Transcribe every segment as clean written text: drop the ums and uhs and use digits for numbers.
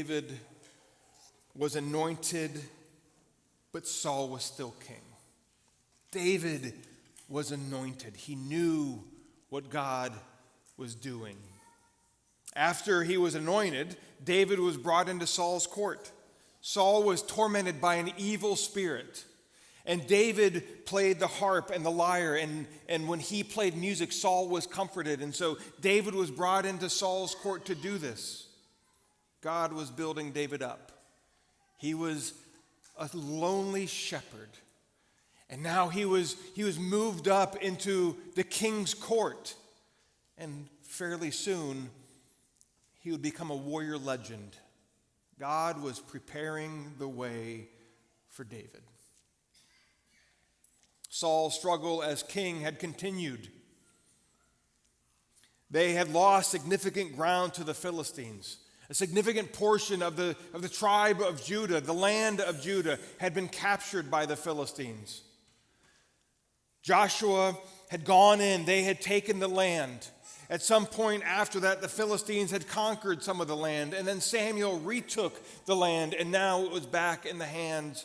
David was anointed, but Saul was still king. David was anointed. He knew what God was doing. After he was anointed, David was brought into Saul's court. Saul was tormented by an evil spirit. And David played the harp and the lyre, and when he played music, Saul was comforted. And so David was brought into Saul's court to do this. God was building David up. He was a lonely shepherd. And now he was moved up into the king's court. And fairly soon, he would become a warrior legend. God was preparing the way for David. Saul's struggle as king had continued. They had lost significant ground to the Philistines. A significant portion of the tribe of Judah, the land of Judah, had been captured by the Philistines. Joshua had gone in. They had taken the land. At some point after that, the Philistines had conquered some of the land, and then Samuel retook the land, and now it was back in the hands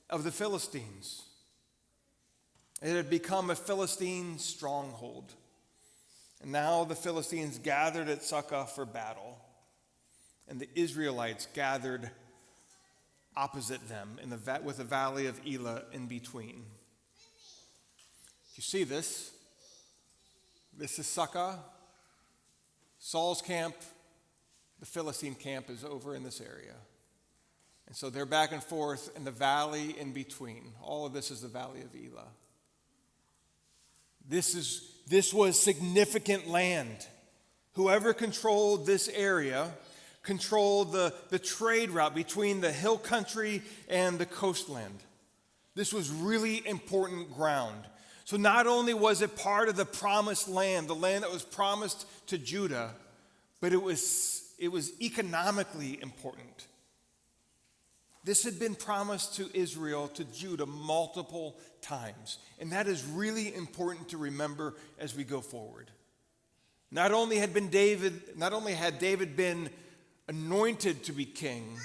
of the Philistines. It had become a Philistine stronghold. And now the Philistines gathered at Socoh for battle, and the Israelites gathered opposite them with the valley of Elah in between. You see this? This is Socoh. Saul's camp, the Philistine camp is over in this area. And so they're back and forth in the valley in between. All of this is the valley of Elah. This was significant land. Whoever controlled this area controlled the trade route between the hill country and the coastland. This was really important ground. So not only was it part of the promised land, the land that was promised to Judah, but it was economically important. This had been promised to Israel, to Judah, multiple times. And that is really important to remember as we go forward. Not only had David been anointed to be king,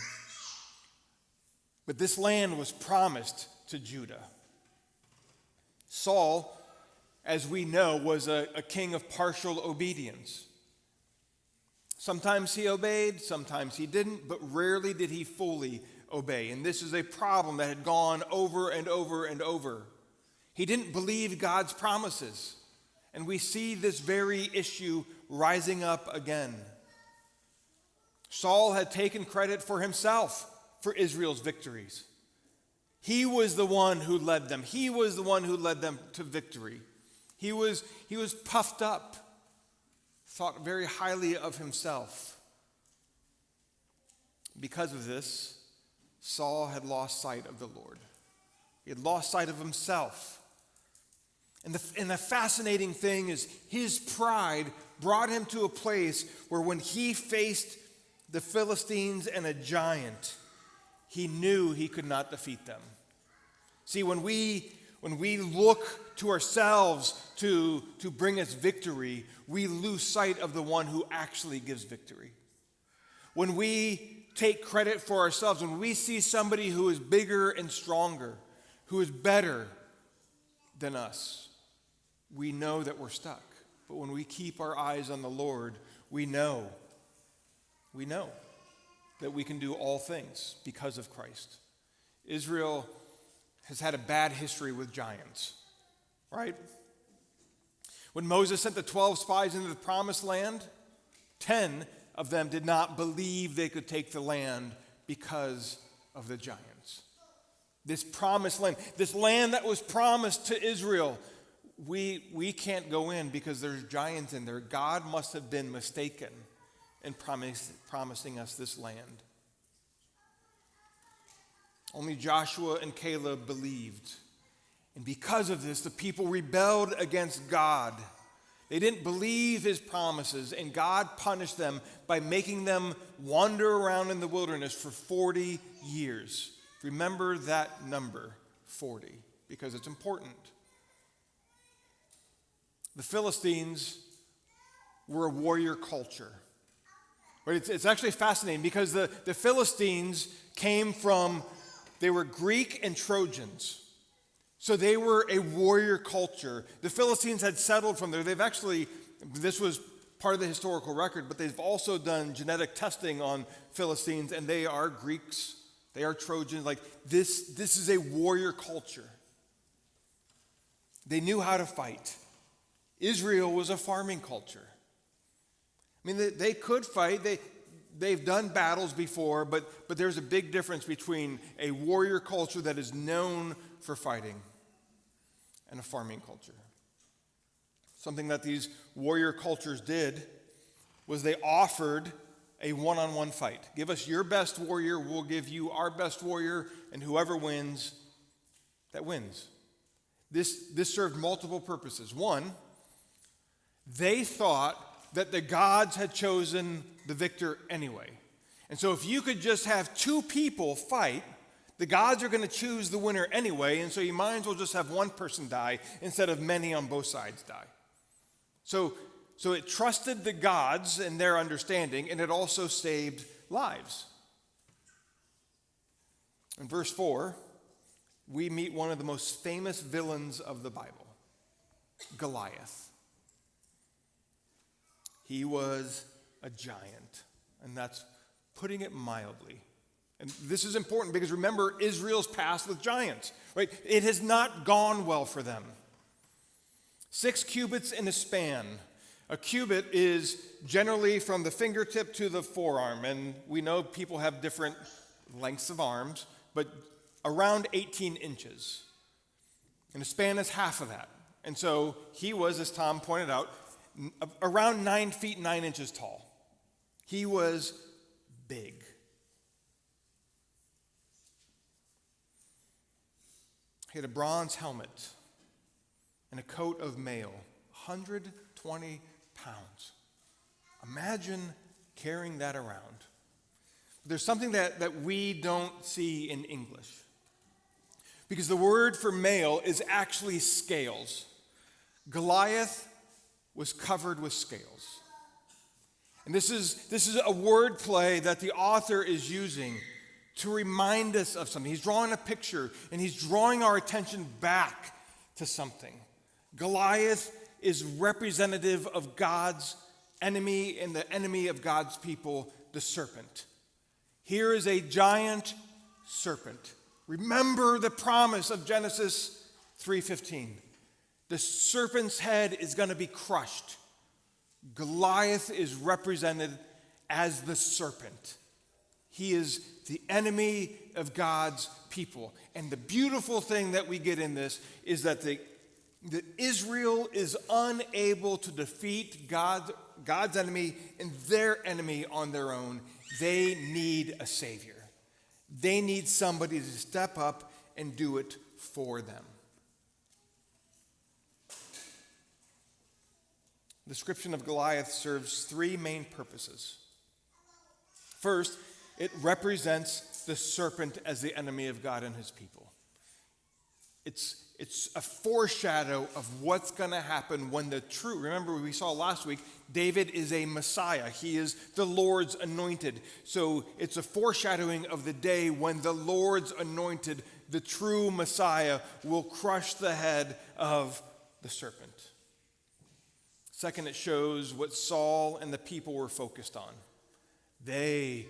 but this land was promised to Judah. Saul, as we know, was a king of partial obedience. Sometimes he obeyed, sometimes he didn't, but rarely did he fully obey. And this is a problem that had gone over and over and over. He didn't believe God's promises. And we see this very issue rising up again. Saul had taken credit for himself for Israel's victories. He was the one who led them. He was the one who led them to victory. He was puffed up, thought very highly of himself. Because of this, Saul had lost sight of the Lord. He had lost sight of himself. And the fascinating thing is his pride brought him to a place where when he faced the Philistines and a giant, he knew he could not defeat them. See, when we look to ourselves to bring us victory, we lose sight of the one who actually gives victory. When we take credit for ourselves, when we see somebody who is bigger and stronger, who is better than us, we know that we're stuck. But when we keep our eyes on the Lord, we know that we can do all things because of Christ. Israel has had a bad history with giants, right? When Moses sent the 12 spies into the promised land, 10 of them did not believe they could take the land because of the giants. This promised land, this land that was promised to Israel, we can't go in because there's giants in there. God must have been mistaken in promising us this land. Only Joshua and Caleb believed. And because of this, the people rebelled against God. They didn't believe his promises, and God punished them by making them wander around in the wilderness for 40 years. Remember that number, 40, because it's important. The Philistines were a warrior culture. Right? It's actually fascinating because the Philistines they were Greek and Trojans. So they were a warrior culture. The Philistines had settled from there. This was part of the historical record, but they've also done genetic testing on Philistines, and they are Greeks, they are Trojans. Like this is a warrior culture. They knew how to fight. Israel was a farming culture. I mean, they could fight. They've done battles before, but there's a big difference between a warrior culture that is known for fighting and a farming culture. Something that these warrior cultures did was they offered a one-on-one fight. Give us your best warrior, we'll give you our best warrior, and whoever wins, that wins. This served multiple purposes. One, they thought that the gods had chosen the victor anyway. And so if you could just have two people fight, the gods are going to choose the winner anyway, and so you might as well just have one person die instead of many on both sides die. So it trusted the gods and their understanding, and it also saved lives. In verse 4, we meet one of the most famous villains of the Bible, Goliath. He was a giant, and that's putting it mildly. And this is important because remember Israel's past with giants, right? It has not gone well for them. 6 cubits in a span. A cubit is generally from the fingertip to the forearm, and we know people have different lengths of arms, but around 18 inches. And a span is half of that. And so he was, as Tom pointed out, around 9 feet 9 inches tall. He was big. He had a bronze helmet and a coat of mail, 120 pounds. Imagine carrying that around. There's something that we don't see in English, because the word for mail is actually scales. Goliath was covered with scales. And this is a word play that the author is using to remind us of something. He's drawing a picture, and he's drawing our attention back to something. Goliath is representative of God's enemy and the enemy of God's people, the serpent. Here is a giant serpent. Remember the promise of Genesis 3:15. The serpent's head is going to be crushed. Goliath is represented as the serpent. He is the enemy of God's people. And the beautiful thing that we get in this is that Israel is unable to defeat God's enemy and their enemy on their own. They need a savior. They need somebody to step up and do it for them. The description of Goliath serves 3 main purposes. First, it represents the serpent as the enemy of God and his people. It's a foreshadow of what's going to happen when remember we saw last week, David is a Messiah. He is the Lord's anointed. So it's a foreshadowing of the day when the Lord's anointed, the true Messiah, will crush the head of the serpent. Second, it shows what Saul and the people were focused on. They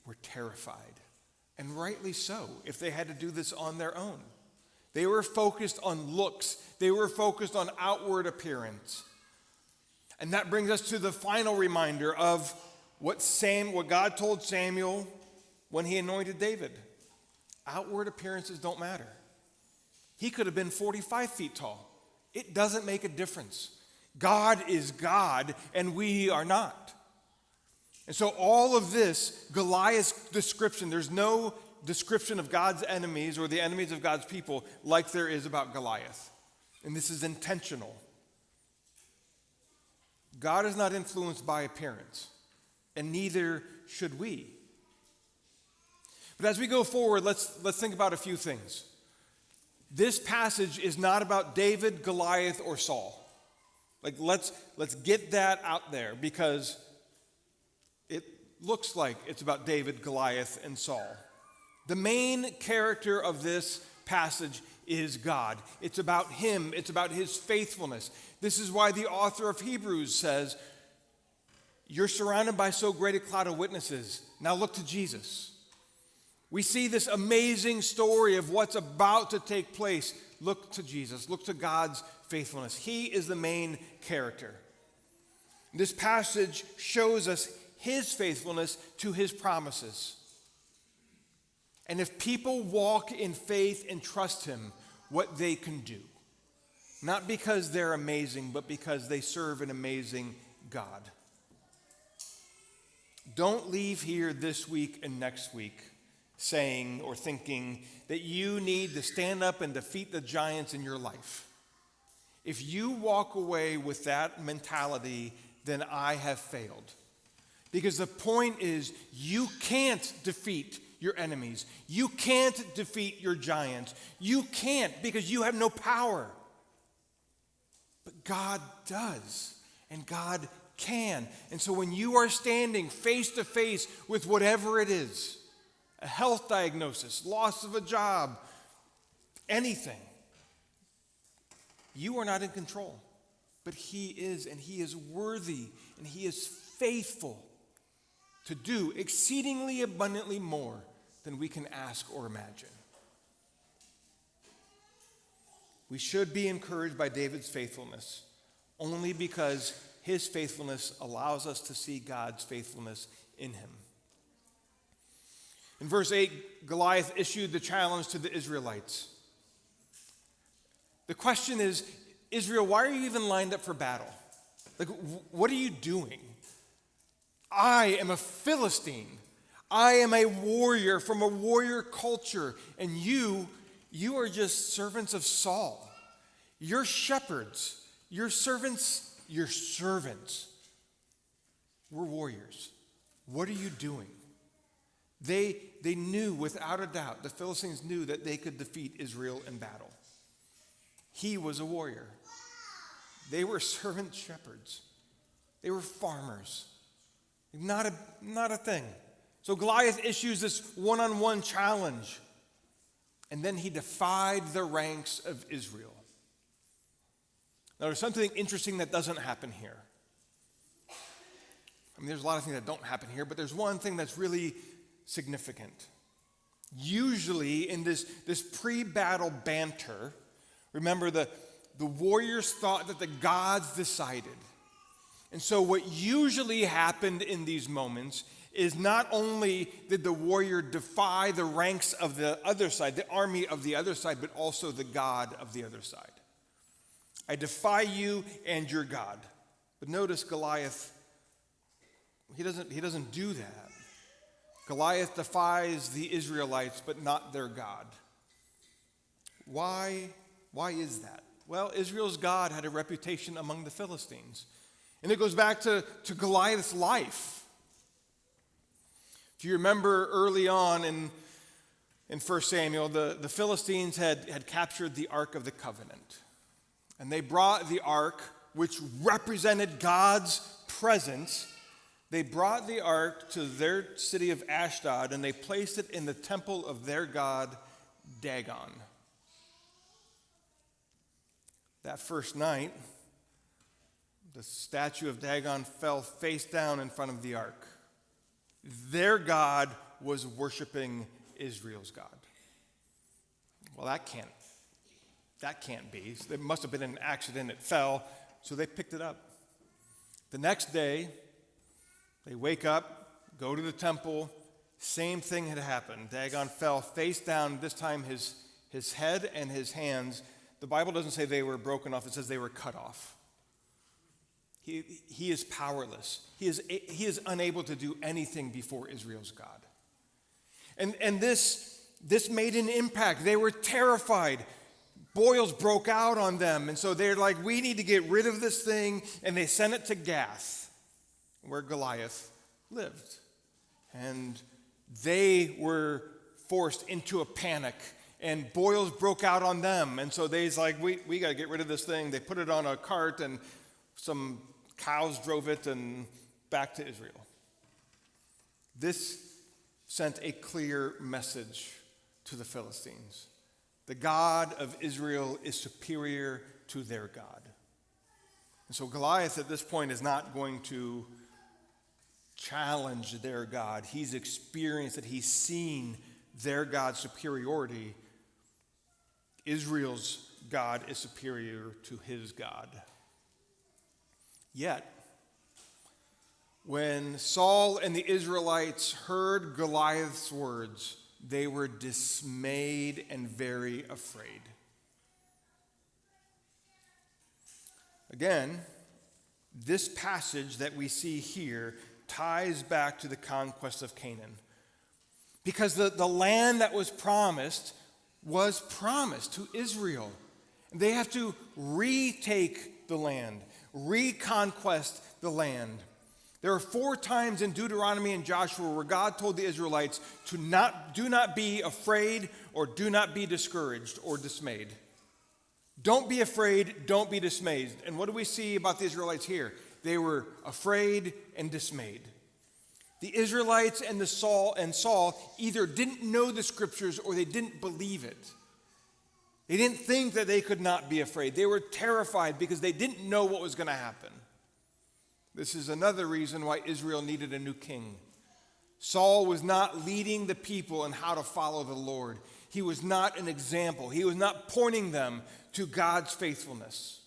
were terrified, and rightly so, if they had to do this on their own. They were focused on looks. They were focused on outward appearance. And that brings us to the final reminder of what God told Samuel when he anointed David. Outward appearances don't matter. He could have been 45 feet tall. It doesn't make a difference. God is God, and we are not. And so all of this, Goliath's description, there's no description of God's enemies or the enemies of God's people like there is about Goliath. And this is intentional. God is not influenced by appearance, and neither should we. But as we go forward, let's think about a few things. This passage is not about David, Goliath, or Saul. Let's get that out there, because looks like it's about David, Goliath, and Saul. The main character of this passage is God. It's about him. It's about his faithfulness. This is why the author of Hebrews says, you're surrounded by so great a cloud of witnesses. Now look to Jesus. We see this amazing story of what's about to take place. Look to Jesus. Look to God's faithfulness. He is the main character. This passage shows us his faithfulness to his promises. And if people walk in faith and trust him, what they can do. Not because they're amazing, but because they serve an amazing God. Don't leave here this week and next week saying or thinking that you need to stand up and defeat the giants in your life. If you walk away with that mentality, then I have failed. Because the point is, you can't defeat your enemies. You can't defeat your giants. You can't because you have no power. But God does, and God can. And so when you are standing face to face with whatever it is, a health diagnosis, loss of a job, anything, you are not in control. But he is, and he is worthy, and he is faithful to do exceedingly abundantly more than we can ask or imagine. We should be encouraged by David's faithfulness only because his faithfulness allows us to see God's faithfulness in him. In verse 8, Goliath issued the challenge to the Israelites. The question is, Israel, why are you even lined up for battle? Like, what are you doing? I am a Philistine. I am a warrior from a warrior culture, and you are just servants of Saul. You're shepherds. You're servants. We're warriors. What are you doing? They knew without a doubt, the Philistines knew that they could defeat Israel in battle. He was a warrior. They were servant shepherds. They were farmers. Not a thing. So Goliath issues this one-on-one challenge. And then he defied the ranks of Israel. Now, there's something interesting that doesn't happen here. I mean, there's a lot of things that don't happen here, but there's one thing that's really significant. Usually in this pre-battle banter, remember the warriors thought that the gods decided. And so what usually happened in these moments is not only did the warrior defy the ranks of the other side, the army of the other side, but also the God of the other side. I defy you and your God. But notice Goliath, he doesn't do that. Goliath defies the Israelites, but not their God. Why is that? Well, Israel's God had a reputation among the Philistines. And it goes back to Goliath's life. If you remember early on in 1 Samuel, the Philistines had captured the Ark of the Covenant. And they brought the Ark, which represented God's presence. They brought the Ark to their city of Ashdod, and they placed it in the temple of their god, Dagon. That first night, the statue of Dagon fell face down in front of the ark. Their God was worshiping Israel's God. Well, that can't be. There must have been an accident. It fell, so they picked it up. The next day, they wake up, go to the temple. Same thing had happened. Dagon fell face down. This time, his head and his hands. The Bible doesn't say they were broken off. It says they were cut off. He is powerless. He is unable to do anything before Israel's God. And this made an impact. They were terrified. Boils broke out on them. And so they're like, we need to get rid of this thing. And they sent it to Gath, where Goliath lived. And they were forced into a panic. And boils broke out on them. And so they's like, we got to get rid of this thing. They put it on a cart, and some cows drove it and back to Israel. This sent a clear message to the Philistines. The God of Israel is superior to their God. And so Goliath at this point is not going to challenge their God. He's experienced it. He's seen their God's superiority. Israel's God is superior to his God. Yet, when Saul and the Israelites heard Goliath's words, they were dismayed and very afraid. Again, this passage that we see here ties back to the conquest of Canaan. Because the land that was promised to Israel. They have to retake the land, reconquest the land. There are 4 times in Deuteronomy and Joshua where God told the Israelites to do not be afraid or do not be discouraged or dismayed. Don't be afraid, don't be dismayed. And what do we see about the Israelites here? They were afraid and dismayed. The Israelites and Saul either didn't know the scriptures or they didn't believe it. They didn't think that they could not be afraid. They were terrified because they didn't know what was going to happen. This is another reason why Israel needed a new king. Saul was not leading the people in how to follow the Lord. He was not an example. He was not pointing them to God's faithfulness.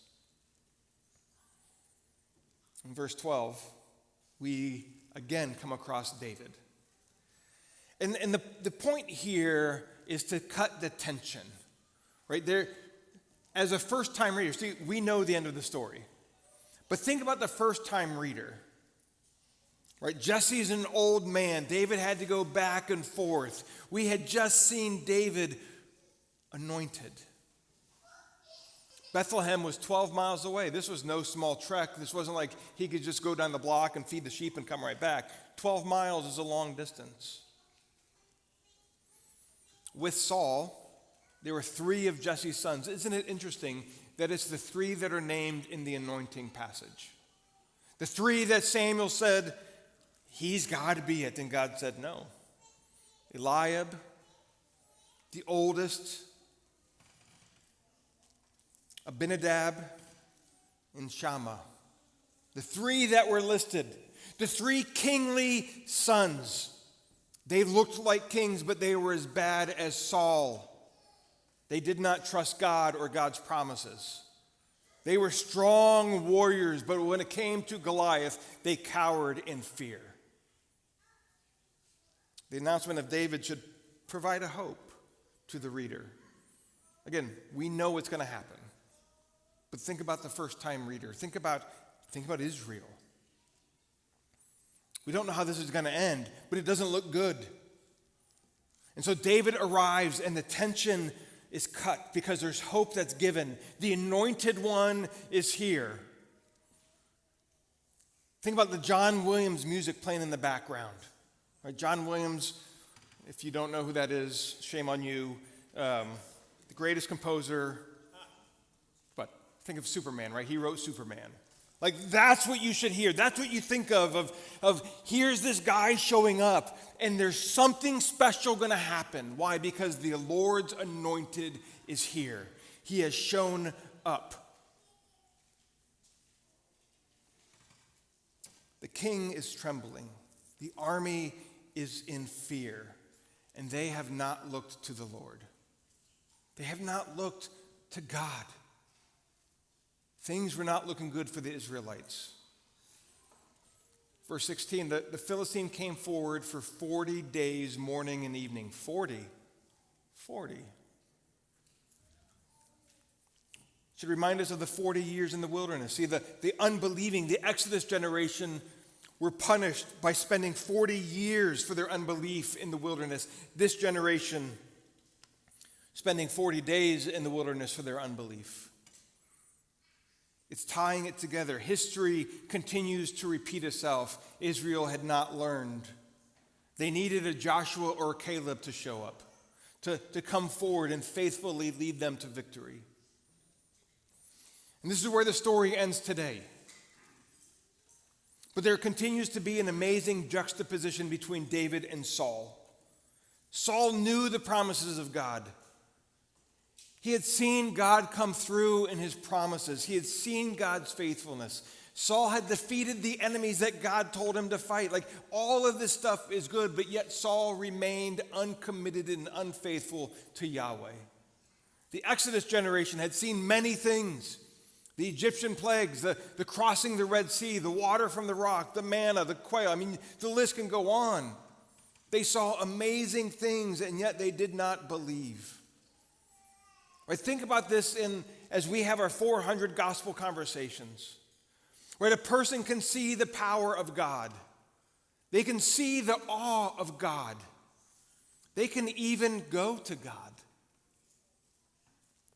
In verse 12, we again come across David. And the point here is to cut the tension. Right there, as a first-time reader, see, we know the end of the story. But think about the first-time reader. Right? Jesse's an old man. David had to go back and forth. We had just seen David anointed. Bethlehem was 12 miles away. This was no small trek. This wasn't like he could just go down the block and feed the sheep and come right back. 12 miles is a long distance. With Saul, there were 3 of Jesse's sons. Isn't it interesting that it's the 3 that are named in the anointing passage? The 3 that Samuel said, he's got to be it. And God said no. Eliab, the oldest, Abinadab, and Shammah. The 3 that were listed. The 3 kingly sons. They looked like kings, but they were as bad as Saul. They did not trust God or God's promises. They were strong warriors, but when it came to Goliath, they cowered in fear. The announcement of David should provide a hope to the reader. Again, we know what's going to happen. But think about the first-time reader. Think about Israel. We don't know how this is going to end, but it doesn't look good. And so David arrives, and the tension is cut because there's hope that's given. The anointed one is here. Think about the John Williams music playing in the background. Right, John Williams, if you don't know who that is, shame on you. The greatest composer. But think of Superman, right? He wrote Superman. Like, that's what you should hear. That's what you think of here's this guy showing up, and there's something special going to happen. Why? Because the Lord's anointed is here. He has shown up. The king is trembling. The army is in fear, and they have not looked to the Lord. They have not looked to God. Things were not looking good for the Israelites. Verse 16, the Philistine came forward for 40 days, morning and evening. 40. Should remind us of the 40 years in the wilderness. See, the unbelieving, the Exodus generation were punished by spending 40 years for their unbelief in the wilderness. This generation spending 40 days in the wilderness for their unbelief. It's tying it together. History continues to repeat itself. Israel had not learned. They needed a Joshua or a Caleb to show up, to come forward and faithfully lead them to victory. And this is where the story ends today. But there continues to be an amazing juxtaposition between David and Saul. Saul knew the promises of God. He had seen God come through in his promises. He had seen God's faithfulness. Saul had defeated the enemies that God told him to fight. Like, all of this stuff is good, but yet Saul remained uncommitted and unfaithful to Yahweh. The Exodus generation had seen many things. The Egyptian plagues, the crossing the Red Sea, the water from the rock, the manna, the quail. I mean, the list can go on. They saw amazing things, and yet they did not believe. Right? Think about this as we have our 400 gospel conversations. Right? A person can see the power of God. They can see the awe of God. They can even go to God.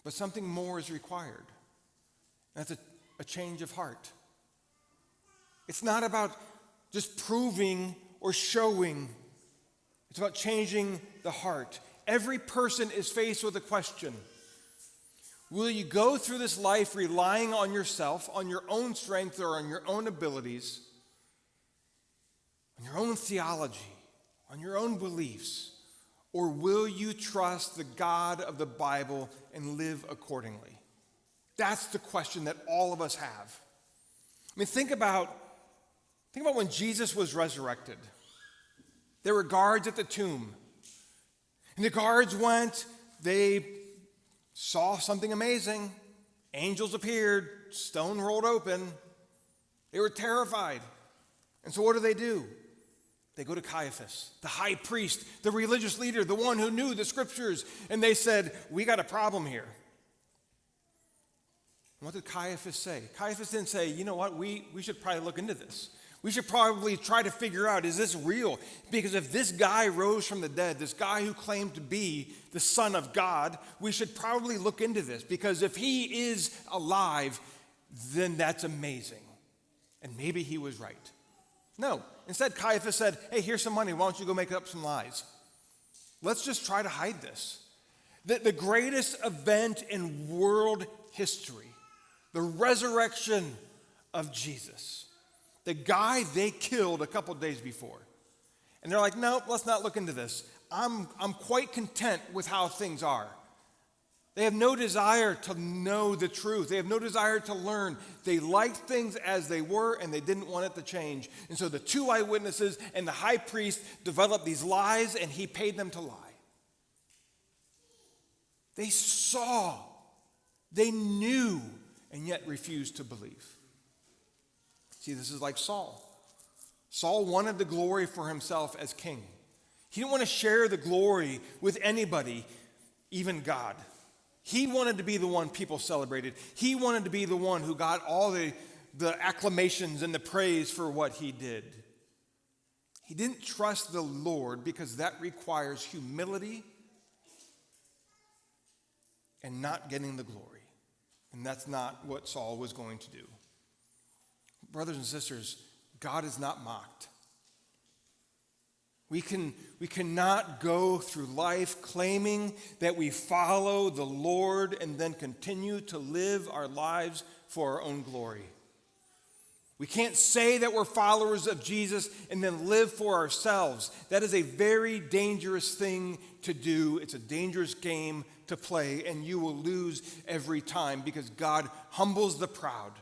But something more is required. That's a change of heart. It's not about just proving or showing. It's about changing the heart. Every person is faced with a question. Will you go through this life relying on yourself, on your own strength or on your own abilities, on your own theology, on your own beliefs, or will you trust the God of the Bible and live accordingly? That's the question that all of us have. I mean, think about when Jesus was resurrected. There were guards at the tomb. And the guards went, they saw something amazing. Angels appeared, stone rolled open. They were terrified. And so what do? They go to Caiaphas, the high priest, the religious leader, the one who knew the scriptures, and they said, we got a problem here. And what did Caiaphas say? Caiaphas didn't say, you know what, we should probably look into this. We should probably try to figure out, is this real? Because if this guy rose from the dead, this guy who claimed to be the Son of God, we should probably look into this. Because if he is alive, then that's amazing. And maybe he was right. No. Instead, Caiaphas said, hey, here's some money. Why don't you go make up some lies? Let's just try to hide this. The greatest event in world history, the resurrection of Jesus. The guy they killed a couple days before. And they're like, no, let's not look into this. I'm quite content with how things are. They have no desire to know the truth. They have no desire to learn. They liked things as they were, and they didn't want it to change. And so the two eyewitnesses and the high priest developed these lies, and he paid them to lie. They saw, they knew, and yet refused to believe. See, this is like Saul. Saul wanted the glory for himself as king. He didn't want to share the glory with anybody, even God. He wanted to be the one people celebrated. He wanted to be the one who got all the acclamations and the praise for what he did. He didn't trust the Lord because that requires humility and not getting the glory. And that's not what Saul was going to do. Brothers and sisters, God is not mocked. We cannot go through life claiming that we follow the Lord and then continue to live our lives for our own glory. We can't say that we're followers of Jesus and then live for ourselves. That is a very dangerous thing to do. It's a dangerous game to play, and you will lose every time because God humbles the proud,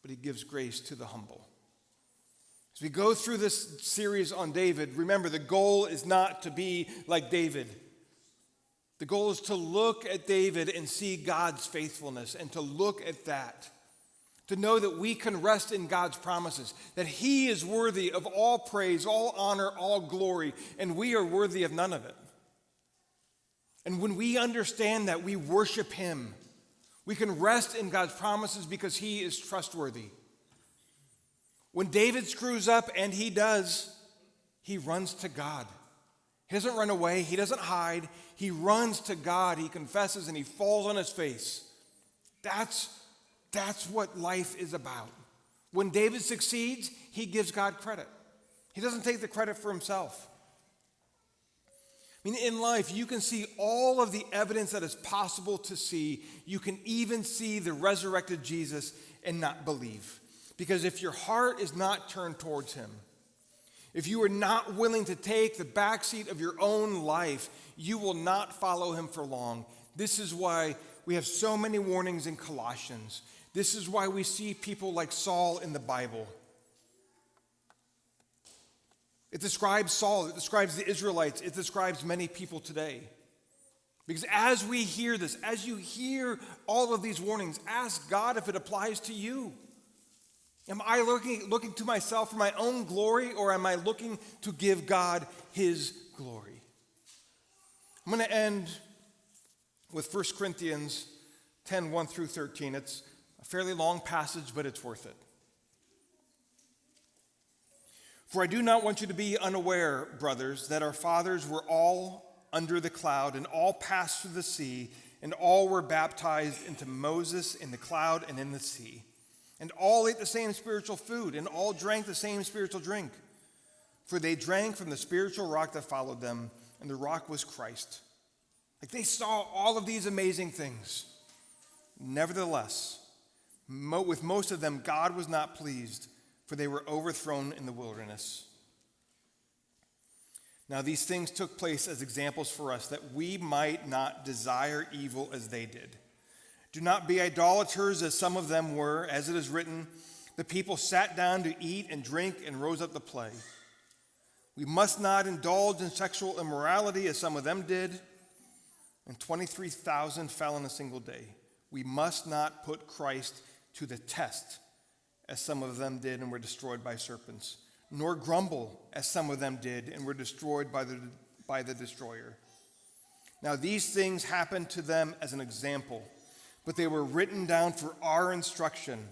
but he gives grace to the humble. As we go through this series on David, remember the goal is not to be like David. The goal is to look at David and see God's faithfulness and to look at that. To know that we can rest in God's promises, that he is worthy of all praise, all honor, all glory, and we are worthy of none of it. And when we understand that, we worship him. We can rest in God's promises because he is trustworthy. When David screws up, and he does, he runs to God. He doesn't run away. He doesn't hide. He runs to God. He confesses, and he falls on his face. That's what life is about. When David succeeds, he gives God credit. He doesn't take the credit for himself. I mean, in life, you can see all of the evidence that is possible to see. You can even see the resurrected Jesus and not believe. Because if your heart is not turned towards him, if you are not willing to take the backseat of your own life, you will not follow him for long. This is why we have so many warnings in Colossians. This is why we see people like Saul in the Bible. It describes Saul, it describes the Israelites, it describes many people today. Because as we hear this, as you hear all of these warnings, ask God if it applies to you. Am I looking to myself for my own glory, or am I looking to give God his glory? I'm going to end with 1 Corinthians 10, 1 through 13. It's a fairly long passage, but it's worth it. For I do not want you to be unaware, brothers, that our fathers were all under the cloud, and all passed through the sea, and all were baptized into Moses in the cloud and in the sea. And all ate the same spiritual food, and all drank the same spiritual drink. For they drank from the spiritual rock that followed them, and the rock was Christ. Like, they saw all of these amazing things. Nevertheless, with most of them, God was not pleased, for they were overthrown in the wilderness. Now these things took place as examples for us, that we might not desire evil as they did. Do not be idolaters as some of them were, as it is written, the people sat down to eat and drink and rose up to play. We must not indulge in sexual immorality as some of them did, and 23,000 fell in a single day. We must not put Christ to the test as some of them did and were destroyed by serpents, nor grumble as some of them did and were destroyed by the destroyer. Now these things happened to them as an example, but they were written down for our instruction,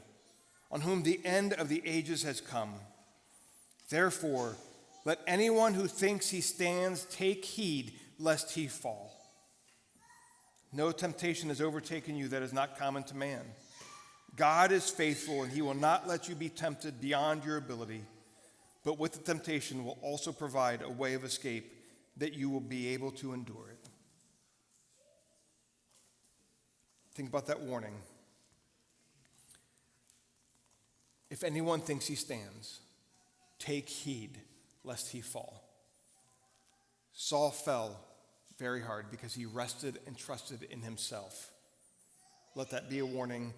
on whom the end of the ages has come. Therefore, let anyone who thinks he stands take heed lest he fall. No temptation has overtaken you that is not common to man. God is faithful, and he will not let you be tempted beyond your ability, but with the temptation will also provide a way of escape that you will be able to endure it. Think about that warning. If anyone thinks he stands, take heed lest he fall. Saul fell very hard because he rested and trusted in himself. Let that be a warning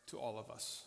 to all of us.